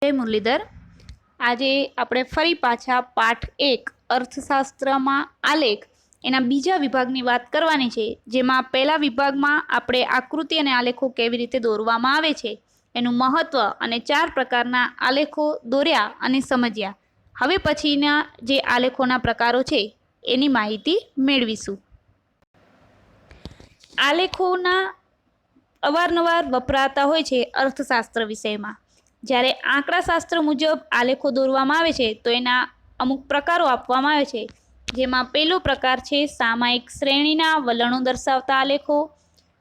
જય મુરલીધર। આજે આપણે ફરી પાછા પાઠ 1 અર્થશાસ્ત્રમાં આલેખ એના બીજા વિભાગની વાત કરવાની છે, જેમાં પહેલા વિભાગમાં આપણે આકૃતિ અને આલેખો કેવી રીતે દોરવામાં આવે છે એનું મહત્વ અને 4 પ્રકારના આલેખો દોર્યા અને સમજ્યા। હવે પછીના જે આલેખોના પ્રકારો છે એની માહિતી મેળવીશું। આલેખોના અવારનવાર વપરાતા હોય છે અર્થશાસ્ત્ર વિષયમાં। જ્યારે આંકડાશાસ્ત્ર મુજબ આલેખો દોરવામાં આવે છે તો એના અમુક પ્રકારો આપવામાં આવે છે, જેમાં પહેલો પ્રકાર છે સામયિક શ્રેણીના વલણો દર્શાવતા આલેખો।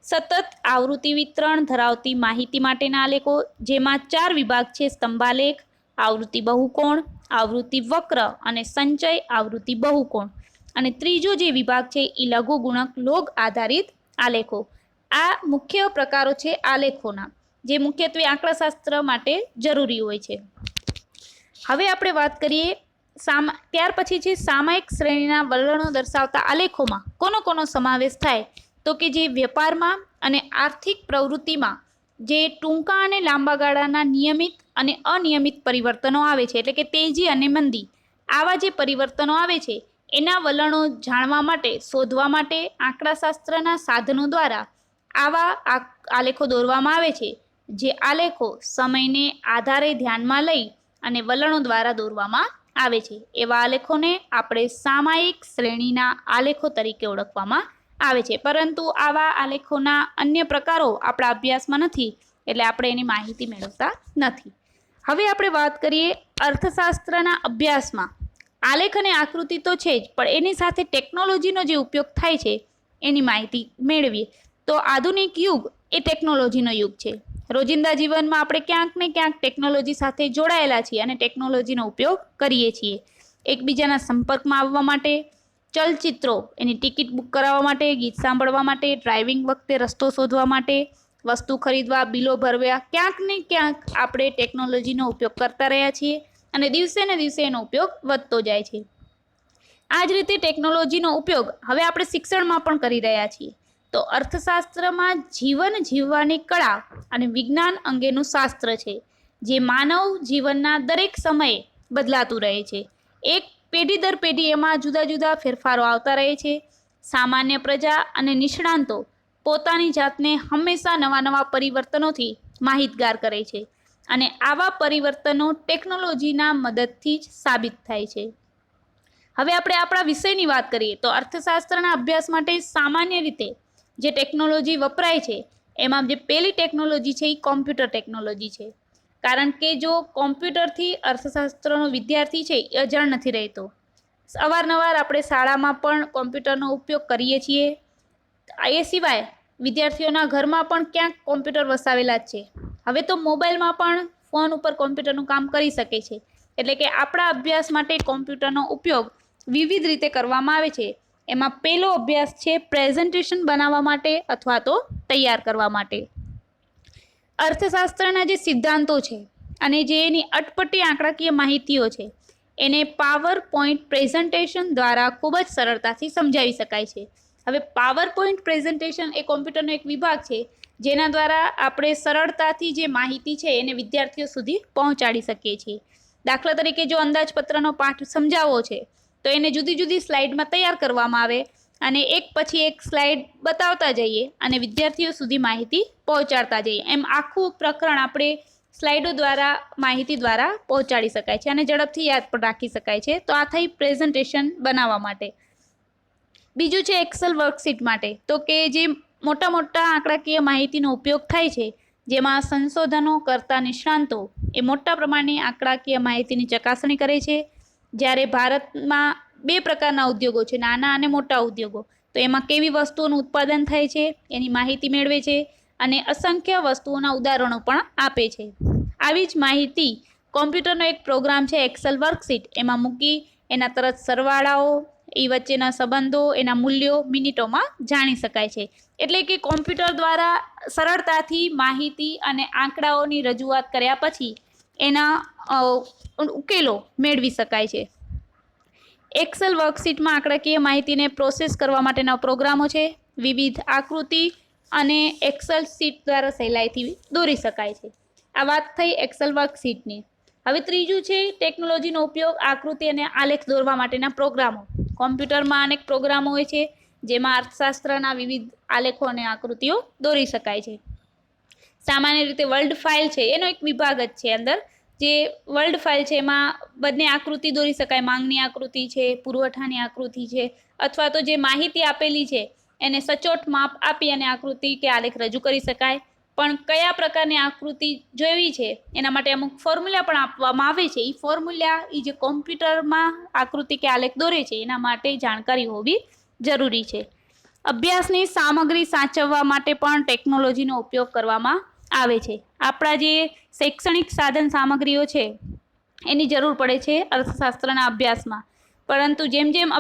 સતત આવૃત્તિ વિતરણ ધરાવતી માહિતી માટેના આલેખો, જેમાં 4 વિભાગ છે: સ્તંભાલેખ, આવૃત્તિ બહુકોણ, આવૃત્તિ વક્ર અને સંચય આવૃત્તિ બહુકોણ। અને ત્રીજો જે વિભાગ છે એ લઘુગુણક લોગ આધારિત આલેખો। આ મુખ્ય પ્રકારો છે આલેખોના, જે મુખ્યત્વે આંકડાશાસ્ત્ર માટે જરૂરી હોય છે। હવે આપણે વાત કરીએ ત્યાર પછી છે સામયિક શ્રેણીના વલણો દર્શાવતા આલેખોમાં કોનો કોનો સમાવેશ થાય, તો કે જે વેપારમાં અને આર્થિક પ્રવૃત્તિમાં જે ટૂંકા અને લાંબા ગાળાના નિયમિત અને અનિયમિત પરિવર્તનો આવે છે, એટલે કે તેજી અને મંદી, આવા જે પરિવર્તનો આવે છે એના વલણો જાણવા માટે, શોધવા માટે આંકડાશાસ્ત્રના સાધનો દ્વારા આવા આલેખો દોરવામાં આવે છે, જે આલેખો સમયને આધારે ધ્યાનમાં લઈ અને વલણો દ્વારા દોરવામાં આવે છે। એવા આલેખોને આપણે સામયિક શ્રેણીના આલેખો તરીકે ઓળખવામાં આવે છે, પરંતુ આવા આલેખોના અન્ય પ્રકારો આપણા અભ્યાસમાં નથી, એટલે આપણે એની માહિતી મેળવતા નથી। હવે આપણે વાત કરીએ અર્થશાસ્ત્રના અભ્યાસમાં આલેખ અને આકૃતિ તો છે જ, પણ એની સાથે ટેકનોલોજીનો જે ઉપયોગ થાય છે એની માહિતી મેળવીએ। તો આધુનિક યુગ એ ટેકનોલોજીનો યુગ છે। રોજિંદા જીવનમાં આપણે ક્યાંક ને ક્યાંક ટેકનોલોજી સાથે જોડાયેલા છીએ અને ટેકનોલોજીનો ઉપયોગ કરીએ છીએ। એકબીજાના સંપર્કમાં આવવા માટે, ચલચિત્રો એની ટિકિટ બુક કરાવવા માટે, ગીત સાંભળવા માટે, ડ્રાઇવિંગ વખતે રસ્તો શોધવા માટે, વસ્તુ ખરીદવા, બિલો ભરવા, ક્યાંક ને ક્યાંક આપણે ટેકનોલોજીનો ઉપયોગ કરતા રહ્યા છીએ અને દિવસે ને દિવસે એનો ઉપયોગ વધતો જાય છે। આ જ રીતે ટેકનોલોજીનો ઉપયોગ હવે આપણે શિક્ષણમાં પણ કરી રહ્યા છીએ। તો અર્થશાસ્ત્રમાં જીવન જીવવાની કળા અને વિજ્ઞાન અંગેનું શાસ્ત્ર છે, જે માનવ જીવનના દરેક સમયે બદલાતું રહે છે। એક પેઢી દર પેઢી એમાં જુદા જુદા ફેરફારો આવતા રહે છે। સામાન્ય પ્રજા અને નિષ્ણાંતો પોતાની જાતને હંમેશા નવા નવા પરિવર્તનોથી માહિતગાર કરે છે, અને આવા પરિવર્તનો ટેકનોલોજીના મદદથી જ સાબિત થાય છે। હવે આપણે આપણા વિષયની વાત કરીએ તો અર્થશાસ્ત્રના અભ્યાસ માટે સામાન્ય રીતે જે ટેકનોલોજી વપરાય છે એમાં જે પહેલી ટેકનોલોજી છે એ કોમ્પ્યુટર ટેકનોલોજી છે। કારણ કે જો કોમ્પ્યુટરથી અર્થશાસ્ત્રનો વિદ્યાર્થી છે એ અજાણ નથી રહેતો। અવારનવાર આપણે શાળામાં પણ કોમ્પ્યુટરનો ઉપયોગ કરીએ છીએ। એ સિવાય વિદ્યાર્થીઓના ઘરમાં પણ ક્યાંક કોમ્પ્યુટર વસાવેલા જ છે। હવે તો મોબાઈલમાં પણ ફોન ઉપર કોમ્પ્યુટરનું કામ કરી શકે છે। એટલે કે આપણા અભ્યાસ માટે કોમ્પ્યુટરનો ઉપયોગ વિવિધ રીતે કરવામાં આવે છે। એમાં પહેલો અભ્યાસ છે પ્રેઝન્ટેશન બનાવવા માટે અથવા તો તૈયાર કરવા માટે। અર્થશાસ્ત્રના જે સિદ્ધાંતો છે અને જે એની અટપટી આંકડાકીય માહિતીઓ છે એને પાવર પોઈન્ટ પ્રેઝન્ટેશન દ્વારા ખૂબ જ સરળતાથી સમજાવી શકાય છે। હવે પાવર પોઈન્ટ પ્રેઝન્ટેશન એ કોમ્પ્યુટરનો એક વિભાગ છે, જેના દ્વારા આપણે સરળતાથી જે માહિતી છે એને વિદ્યાર્થીઓ સુધી પહોંચાડી શકીએ છીએ। દાખલા તરીકે જો અંદાજપત્રનો પાઠ સમજાવવો છે તો એને જુદી જુદી સ્લાઇડમાં તૈયાર કરવામાં આવે અને એક પછી એક સ્લાઇડ બતાવતા જઈએ અને વિદ્યાર્થીઓ સુધી માહિતી પહોંચાડતા જઈએ। એમ આખું પ્રકરણ આપણે સ્લાઇડો દ્વારા માહિતી દ્વારા પહોંચાડી શકાય છે અને ઝડપથી યાદ પણ રાખી શકાય છે। તો આ થઈ પ્રેઝન્ટેશન બનાવવા માટે। બીજું છે એક્સેલ વર્કશીટ માટે, તો કે જે મોટા મોટા આંકડાકીય માહિતીનો ઉપયોગ થાય છે, જેમાં સંશોધનો કરતા નિષ્ણાંતો એ મોટા પ્રમાણની આંકડાકીય માહિતીની ચકાસણી કરે છે। જ્યારે ભારતમાં 2 પ્રકારના ઉદ્યોગો છે, નાના અને મોટા ઉદ્યોગો, તો એમાં કેવી વસ્તુઓનું ઉત્પાદન થાય છે એની માહિતી મેળવે છે અને અસંખ્ય વસ્તુઓના ઉદાહરણો પણ આપે છે। આવી જ માહિતી કોમ્પ્યુટરનો એક પ્રોગ્રામ છે એક્સેલ વર્કશીટ, એમાં મૂકી એના તરત સરવાળાઓ, એ વચ્ચેના સંબંધો, એના મૂલ્યો મિનિટોમાં જાણી શકાય છે। એટલે કે કોમ્પ્યુટર દ્વારા સરળતાથી માહિતી અને આંકડાઓની રજૂઆત કર્યા પછી એના ઉકેલો મેળવી શકાય છે। એક્સેલ વર્કશીટમાં આંકડાકીય માહિતીને પ્રોસેસ કરવા માટેના પ્રોગ્રામો છે। વિવિધ આકૃતિ અને એક્સેલ શીટ દ્વારા સહેલાઈથી દોરી શકાય છે। આ વાત થઈ એક્સેલ વર્કશીટની। હવે ત્રીજું છે ટેકનોલોજીનો ઉપયોગ આકૃતિ અને આલેખ દોરવા માટેના પ્રોગ્રામો. કોમ્પ્યુટરમાં અનેક પ્રોગ્રામો હોય છે જેમાં અર્થશાસ્ત્રના વિવિધ આલેખો અને આકૃતિઓ દોરી શકાય છે. સામાન્ય રીતે વર્લ્ડ ફાઇલ છે એનો એક વિભાગ જ છે અંદર. જે વર્લ્ડ ફાઇલ છે એમાં બંને આકૃતિ દોરી શકાય, માંગની આકૃતિ છે, પુરવઠાની આકૃતિ છે, અથવા તો જે માહિતી આપેલી છે એને સચોટ માપ આપી અને આકૃતિ કે આલેખ રજૂ કરી શકાય. પણ કયા પ્રકારની આકૃતિ જોવી છે એના માટે અમુક ફોર્મ્યુલા પણ આપવામાં આવે છે. એ ફોર્મ્યુલા એ જે કોમ્પ્યુટરમાં આકૃતિ કે આલેખ દોરે છે એના માટે જાણકારી હોવી જરૂરી છે. અભ્યાસની સામગ્રી સાચવવા માટે પણ ટેકનોલોજીનો ઉપયોગ કરવામાં આવે છે. આપણા જે શૈક્ષણિક સાધન સામગ્રીઓ છે એની જરૂર પડે છે અર્થશાસ્ત્રના અભ્યાસમાં, પરંતુ જેમ જેમ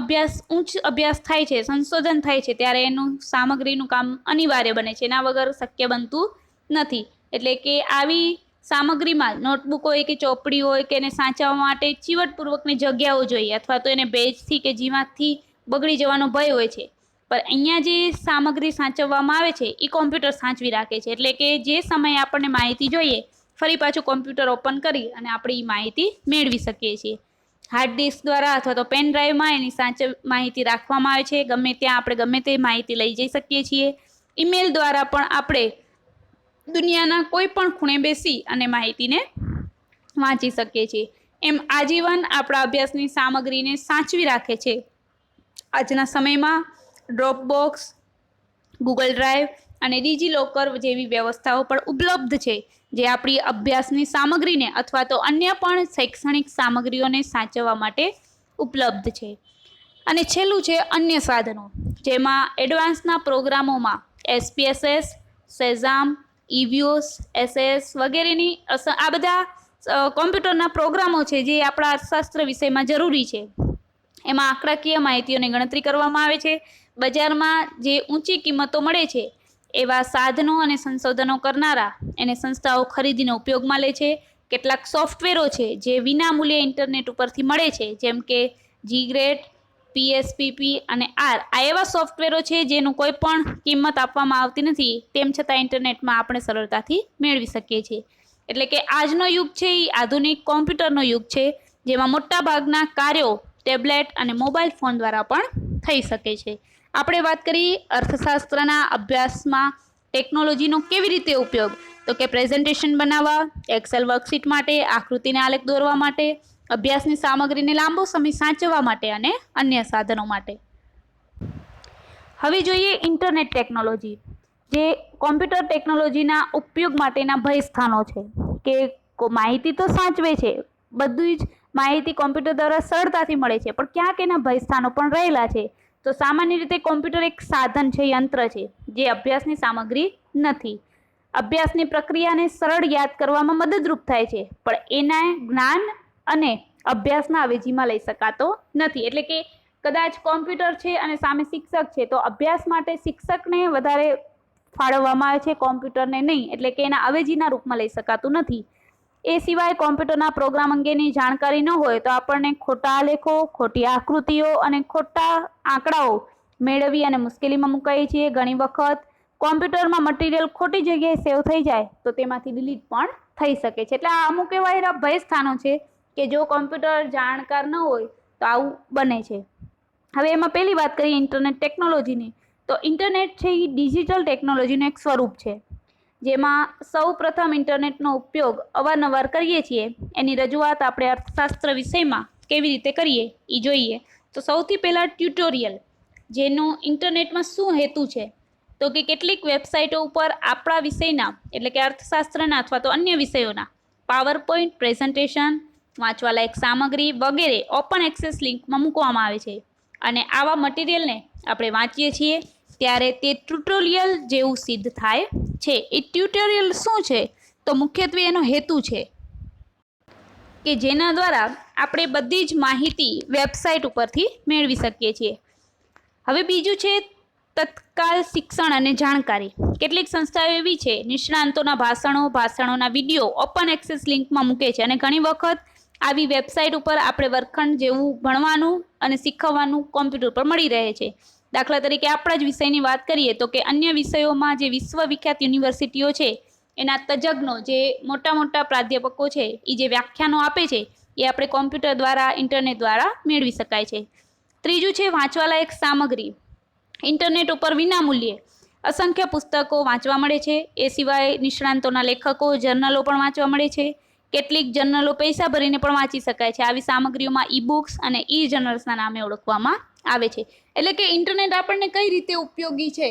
ઉચ્ચ અભ્યાસ થાય છે, સંશોધન થાય છે, ત્યારે એનું સામગ્રીનું કામ અનિવાર્ય બને છે, એના વગર શક્ય બનતું નથી. એટલે કે આવી સામગ્રીમાં નોટબુક હોય કે ચોપડી હોય કે એને સાચવવા માટે ચીવટપૂર્વકની જગ્યાઓ જોઈએ, અથવા તો એને ભેજથી કે જીવાતથી બગડી જવાનો ભય હોય છે. પણ અહીંયા જે સામગ્રી સાચવવામાં આવે છે એ કોમ્પ્યુટર સાચવી રાખે છે. એટલે કે જે સમયે આપણને માહિતી જોઈએ ફરી પાછું કોમ્પ્યુટર ઓપન કરી અને આપણે એ માહિતી મેળવી શકીએ છીએ. હાર્ડ ડિસ્ક દ્વારા અથવા તો પેન ડ્રાઈવમાં એની માહિતી રાખવામાં આવે છે. ગમે ત્યાં આપણે ગમે તે માહિતી લઈ જઈ શકીએ છીએ. ઈમેલ દ્વારા પણ આપણે દુનિયાના કોઈ પણ ખૂણે બેસી અને માહિતીને વાંચી શકીએ છીએ. એમ આજીવન આપણા અભ્યાસની સામગ્રીને સાચવી રાખે છે. આજના સમયમાં ડ્રોપબોક્સ, ગૂગલ ડ્રાઈવ અને ડિજીલોકર જેવી વ્યવસ્થાઓ પણ ઉપલબ્ધ છે, જે આપણી અભ્યાસની સામગ્રીને અથવા તો અન્ય પણ શૈક્ષણિક સામગ્રીઓને સાચવવા માટે ઉપલબ્ધ છે. અને છેલ્લું છે અન્ય સાધનો, જેમાં એડવાન્સના પ્રોગ્રામોમાં SPSS, સેઝામ, ઇવ્યુસ, SS વગેરેની આ બધા કોમ્પ્યુટરના પ્રોગ્રામો છે જે આપણા અર્થશાસ્ત્ર વિષયમાં જરૂરી છે. એમાં આંકડાકીય માહિતીઓની ગણતરી કરવામાં આવે છે. બજારમાં જે ઊંચી કિંમતો મળે છે એવા સાધનો અને સંશોધનો કરનારા એને સંસ્થાઓ ખરીદીને ઉપયોગમાં લે છે. કેટલાક સોફ્ટવેરો છે જે વિના મૂલ્યે ઇન્ટરનેટ ઉપરથી મળે છે, જેમ કે જીગ્રેટ, PSPP અને R. આ એવા સોફ્ટવેરો છે જેનું કોઈ પણ કિંમત આપવામાં આવતી નથી, તેમ છતાં ઇન્ટરનેટમાં આપણે સરળતાથી મેળવી શકીએ છીએ. એટલે કે આજનો યુગ છે એ આધુનિક કોમ્પ્યુટરનો યુગ છે, જેમાં મોટાભાગના કાર્યો ટેબ્લેટ અને મોબાઈલ ફોન દ્વારા પણ થઈ શકે છે. આપણે વાત કરી અર્થશાસ્ત્રના અભ્યાસમાં ટેકનોલોજીનો કેવી રીતે ઉપયોગ, તો કે પ્રેઝન્ટેશન બનાવવા, એક્સેલ વર્કશીટ માટે, આકૃતિને આલેખ દોરવા માટે, અભ્યાસની સામગ્રીને લાંબો સમય સાચવવા માટે અને અન્ય સાધનો માટે. હવે જોઈએ ઇન્ટરનેટ ટેકનોલોજી, જે કોમ્પ્યુટર ટેકનોલોજીના ઉપયોગ માટેના ભય સ્થાનો છે. કે માહિતી તો સાચવે છે, બધી જ માહિતી કોમ્પ્યુટર દ્વારા સરળતાથી મળે છે, પણ ક્યાંક એના ભય સ્થાનો પણ રહેલા છે. તો સામાન્ય રીતે કોમ્પ્યુટર એક સાધન છે, યંત્ર છે, જે અભ્યાસની સામગ્રી નથી. અભ્યાસની પ્રક્રિયાને સરળ યાદ કરવામાં મદદરૂપ થાય છે, પણ એના જ્ઞાન અને અભ્યાસના અવેજીમાં લઈ શકાતો નથી. એટલે કે કદાચ કોમ્પ્યુટર છે અને સામે શિક્ષક છે, તો અભ્યાસ માટે શિક્ષકને વધારે ફાળવવામાં આવે છે, કોમ્પ્યુટરને નહીં. એટલે કે એના અવેજીના રૂપમાં લઈ શકાતું નથી. એ સિવાય કોમ્પ્યુટરના પ્રોગ્રામ અંગેની જાણકારી ન હોય તો આપણને ખોટા આલેખો, ખોટી આકૃતિઓ અને ખોટા આંકડાઓ મેળવી અને મુશ્કેલીમાં મુકાઈએ છીએ. ઘણી વખત કોમ્પ્યુટરમાં મટીરિયલ ખોટી જગ્યાએ સેવ થઈ જાય તો તેમાંથી ડિલીટ પણ થઈ શકે છે. એટલે આ અમુક એવા ભય સ્થાનો છે કે જો કોમ્પ્યુટર જાણકાર ન હોય તો આવું બને છે. હવે એમાં પહેલી વાત કરીએ ઇન્ટરનેટ ટેકનોલોજીની, તો ઇન્ટરનેટ છે એ ડિજિટલ ટેકનોલોજીનું એક સ્વરૂપ છે, જેમાં સૌ પ્રથમ ઇન્ટરનેટનો ઉપયોગ અવારનવાર કરીએ છીએ. એની રજૂઆત આપણે અર્થશાસ્ત્ર વિષયમાં કેવી રીતે કરીએ એ જોઈએ. તો સૌથી પહેલાં ટ્યુટોરિયલ, જેનો ઇન્ટરનેટમાં શું હેતુ છે, તો કે કેટલીક વેબસાઇટો ઉપર આપણા વિષયના એટલે કે અર્થશાસ્ત્રના અથવા તો અન્ય વિષયોના પાવર પોઈન્ટ પ્રેઝન્ટેશન, વાંચવાલાયક સામગ્રી વગેરે ઓપન એક્સેસ લિંકમાં મૂકવામાં આવે છે. અને આવા મટીરિયલને આપણે વાંચીએ છીએ ત્યારે તે ટ્યુટોરિયલ જેવું સિદ્ધ થાય છે. એ ટ્યુટોરિયલ શું છે, તો મુખ્યત્વે એનો હેતુ છે કે જેના દ્વારા આપણે બધી જ માહિતી વેબસાઇટ ઉપરથી મેળવી શકીએ છીએ. હવે બીજું છે તત્કાલ શિક્ષણ અને જાણકારી. કેટલીક સંસ્થાઓ એવી છે નિષ્ણાંતોના ભાષણોના વિડીયો ઓપન એક્સેસ લિંકમાં મૂકે છે, અને ઘણી વખત આવી વેબસાઇટ ઉપર આપણે વર્ગખંડ જેવું ભણવાનું અને શીખવવાનું કોમ્પ્યુટર પર મળી રહે છે. દાખલા તરીકે આપણા જ વિષયની વાત કરીએ તો કે અન્ય વિષયોમાં જે વિશ્વવિખ્યાત યુનિવર્સિટીઓ છે એના તજજ્ઞો જે મોટા મોટા પ્રાધ્યાપકો છે એ જે વ્યાખ્યાનો આપે છે એ આપણે કોમ્પ્યુટર દ્વારા ઇન્ટરનેટ દ્વારા મેળવી શકાય છે. ત્રીજું છે વાંચવાલાયક સામગ્રી. ઇન્ટરનેટ ઉપર વિનામૂલ્યે અસંખ્ય પુસ્તકો વાંચવા મળે છે. એ સિવાય નિષ્ણાંતોના લેખકો જર્નલો પણ વાંચવા મળે છે. કેટલીક જર્નલો પૈસા ભરીને પણ વાંચી શકાય છે. આવી સામગ્રીઓમાં ઈ બુક્સ અને ઈ જર્નલ્સના નામે ઓળખવામાં આવે છે. એટલે કે ઇન્ટરનેટ આપણને કઈ રીતે ઉપયોગી છે,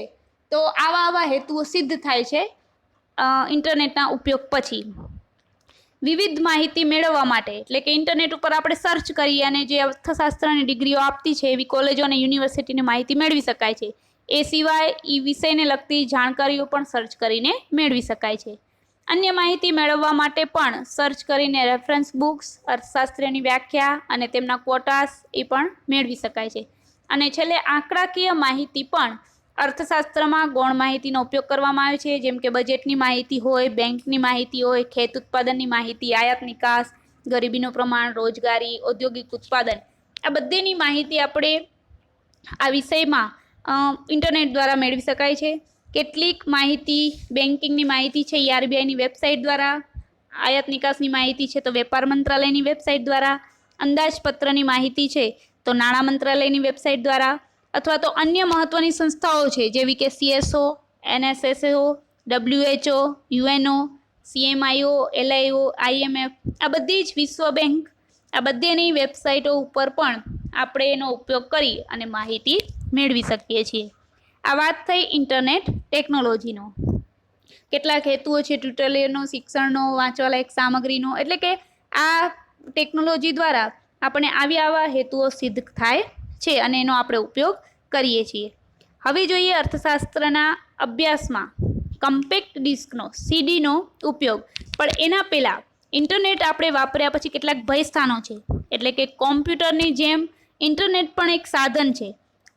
તો આવા હેતુઓ સિદ્ધ થાય છે ઇન્ટરનેટના ઉપયોગ પછી. વિવિધ માહિતી મેળવવા માટે, એટલે કે ઇન્ટરનેટ ઉપર આપણે સર્ચ કરી અને જે અર્થશાસ્ત્રની ડિગ્રીઓ આપતી છે એવી કોલેજો અને યુનિવર્સિટીની માહિતી મેળવી શકાય છે. એ સિવાય એ વિષયને લગતી જાણકારીઓ પણ સર્ચ કરીને મેળવી શકાય છે. અન્ય માહિતી મેળવવા માટે પણ સર્ચ કરીને રેફરન્સ બુક્સ, અર્થશાસ્ત્રની વ્યાખ્યા અને તેમના ક્વોટાસ એ પણ મેળવી શકાય છે. અને છેલ્લે આંકડાકીય માહિતી પણ અર્થશાસ્ત્રમાં ગૌણ માહિતીનો ઉપયોગ કરવામાં આવે છે. જેમ કે બજેટની માહિતી હોય, બેંકની માહિતી હોય, ખેત ઉત્પાદનની માહિતી, આયાત નિકાસ, ગરીબીનું પ્રમાણ, રોજગારી, ઔદ્યોગિક ઉત્પાદન, આ બધીની માહિતી આપણે આ વિષયમાં ઇન્ટરનેટ દ્વારા મેળવી શકાય છે. કેટલીક માહિતી બેન્કિંગની માહિતી છે એ આરબીઆઈની વેબસાઇટ દ્વારા, આયાત નિકાસની માહિતી છે તો વેપાર મંત્રાલયની વેબસાઇટ દ્વારા, અંદાજપત્રની માહિતી છે તો નાણાં મંત્રાલયની વેબસાઇટ દ્વારા, અથવા તો અન્ય મહત્ત્વની સંસ્થાઓ છે જેવી કે CSO, NSSO, WHO, UNO, CMIO, LIO, IMF, આ બધી જ વિશ્વ બેંક, આ બધીની વેબસાઇટો ઉપર પણ આપણે એનો ઉપયોગ કરી અને માહિતી મેળવી શકીએ છીએ. આ વાત થઈ ઇન્ટરનેટ ટેકનોલોજીનો. કેટલાક હેતુઓ છે ટ્યુટોરિયલનો, શિક્ષણનો, વાંચવાલાયક સામગ્રીનો, એટલે કે આ ટેકનોલોજી દ્વારા આપણે આવા હેતુઓ સિદ્ધ થાય છે અને એનો આપણે ઉપયોગ કરીએ છીએ. હવે જોઈએ અર્થશાસ્ત્રના અભ્યાસમાં કમ્પેક્ટ ડિસ્કનો CDનો ઉપયોગ. પણ એના પહેલાં ઇન્ટરનેટ આપણે વાપર્યા પછી કેટલાક ભયસ્થાનો છે. એટલે કે કોમ્પ્યુટરની જેમ ઇન્ટરનેટ પણ એક સાધન છે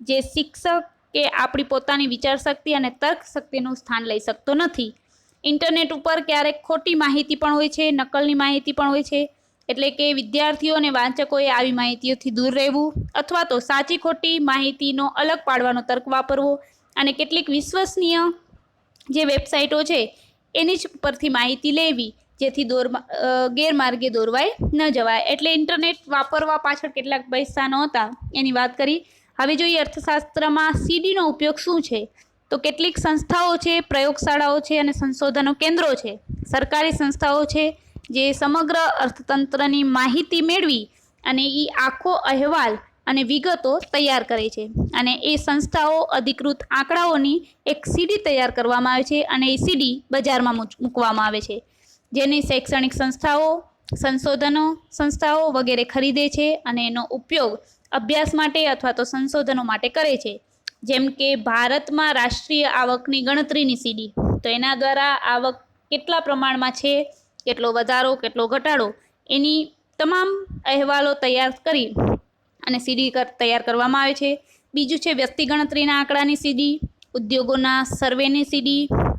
જે શિક્ષક કે આપણી પોતાની વિચારશક્તિ અને તર્ક શક્તિનું સ્થાન લઈ શકતો નથી. ઇન્ટરનેટ ઉપર ક્યારેક ખોટી માહિતી પણ હોય છે, નકલની માહિતી પણ હોય છે. એટલે કે વિદ્યાર્થીઓ અને વાંચકોએ આવી માહિતીઓથી દૂર રહેવું અથવા તો સાચી ખોટી માહિતીનો અલગ પાડવાનો તર્ક વાપરવો અને કેટલીક વિશ્વસનીય જે વેબસાઇટો છે એની જ પરથી માહિતી લેવી જેથી ગેરમાર્ગે દોરવાય ન જવાય. એટલે ઇન્ટરનેટ વાપરવા પાછળ કેટલાક ભયસ્થાનો હતા એની વાત કરી. હવે જોઈએ અર્થશાસ્ત્રમાં CDનો ઉપયોગ શું છે. તો કેટલીક સંસ્થાઓ છે, પ્રયોગશાળાઓ છે અને સંશોધનો કેન્દ્રો છે, સરકારી સંસ્થાઓ છે જે સમગ્ર અર્થતંત્રની માહિતી મેળવી અને એ આખો અહેવાલ અને વિગતો તૈયાર કરે છે. અને એ સંસ્થાઓ અધિકૃત આંકડાઓની એક CD તૈયાર કરવામાં આવે છે અને એ CD બજારમાં મૂકવામાં આવે છે, જેની શૈક્ષણિક સંસ્થાઓ, સંશોધનો સંસ્થાઓ વગેરે ખરીદે છે અને એનો ઉપયોગ અભ્યાસ માટે અથવા તો સંશોધનો માટે કરે છે. જેમ કે ભારતમાં રાષ્ટ્રીય આવકની ગણતરીની CD, તો એના દ્વારા આવક કેટલા પ્રમાણમાં છે, કેટલો વધારો, કેટલો ઘટાડો, એની તમામ અહેવાલો તૈયાર કરી અને CD તૈયાર કરવામાં આવે છે. બીજું છે વ્યક્તિ ગણતરીના આંકડાની CD, ઉદ્યોગોના સર્વેની CD,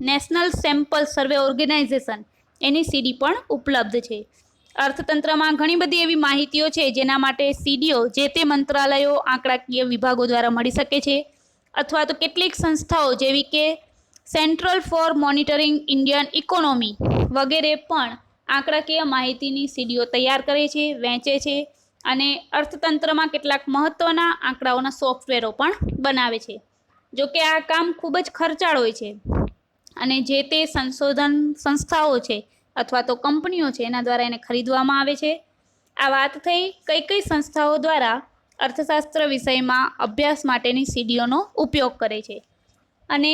નેશનલ સેમ્પલ સર્વે ઓર્ગેનાઇઝેશન એની CD પણ ઉપલબ્ધ છે. અર્થતંત્રમાં ઘણી બધી એવી માહિતીઓ છે જેના માટે CDઓ જે તે મંત્રાલયો, આંકડાકીય વિભાગો દ્વારા મળી શકે છે. અથવા તો કેટલીક સંસ્થાઓ જેવી કે central for monitoring Indian economy વગેરે પણ આંકડાકીય માહિતીની CDઓ તૈયાર કરે છે, વહેંચે છે અને અર્થતંત્રમાં કેટલાક મહત્ત્વના આંકડાઓના સોફ્ટવેરો પણ બનાવે છે. જો કે આ કામ ખૂબ જ ખર્ચાળ હોય છે અને જે તે સંશોધન સંસ્થાઓ છે અથવા તો કંપનીઓ છે એના દ્વારા એને ખરીદવામાં આવે છે. આ વાત થઈ કઈ કઈ સંસ્થાઓ દ્વારા અર્થશાસ્ત્ર વિષયમાં અભ્યાસ માટેની CDઓનો ઉપયોગ કરે છે. અને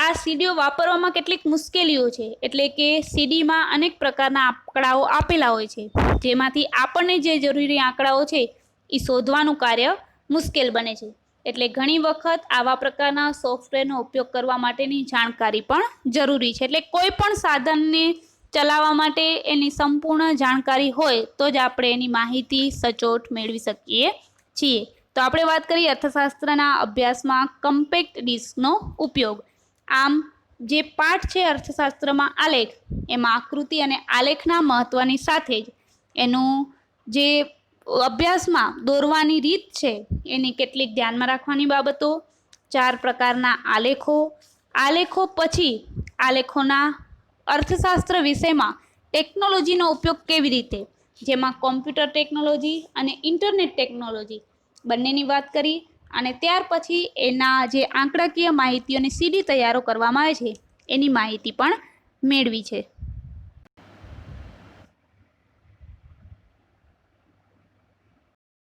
આ CDઓ વાપરવામાં કેટલીક મુશ્કેલીઓ છે. એટલે કે CDમાં અનેક પ્રકારના આંકડાઓ આપેલા હોય છે જેમાંથી આપણને જે જરૂરી આંકડાઓ છે એ શોધવાનું કાર્ય મુશ્કેલ બને છે. એટલે ઘણી વખત આવા પ્રકારના સોફ્ટવેરનો ઉપયોગ કરવા માટેની જાણકારી પણ જરૂરી છે. એટલે કોઈ પણ સાધનને ચલાવવા માટે એની સંપૂર્ણ જાણકારી હોય તો જ આપણે એની માહિતી સચોટ મેળવી શકીએ છીએ. તો આપણે વાત કરીએ અર્થશાસ્ત્રના અભ્યાસમાં કમ્પેક્ટ ડિસ્કનો ઉપયોગ. આમ જે પાઠ છે અર્થશાસ્ત્રમાં આલેખ, એમાં આકૃતિ અને આલેખના મહત્ત્વની સાથે જ એનું જે અભ્યાસમાં દોરવાની રીત છે એની કેટલીક ધ્યાનમાં રાખવાની બાબતો, 4 પ્રકારના આલેખો, આલેખો પછી આલેખોના અર્થશાસ્ત્ર વિષયમાં ટેકનોલોજીનો ઉપયોગ કેવી રીતે, જેમાં કોમ્પ્યુટર ટેકનોલોજી અને ઇન્ટરનેટ ટેકનોલોજી બંનેની વાત કરી અને ત્યાર પછી એના જે આંકડાકીય માહિતીઓની સીડી તૈયારો કરવામાં આવે છે એની માહિતી પણ મેળવી છે.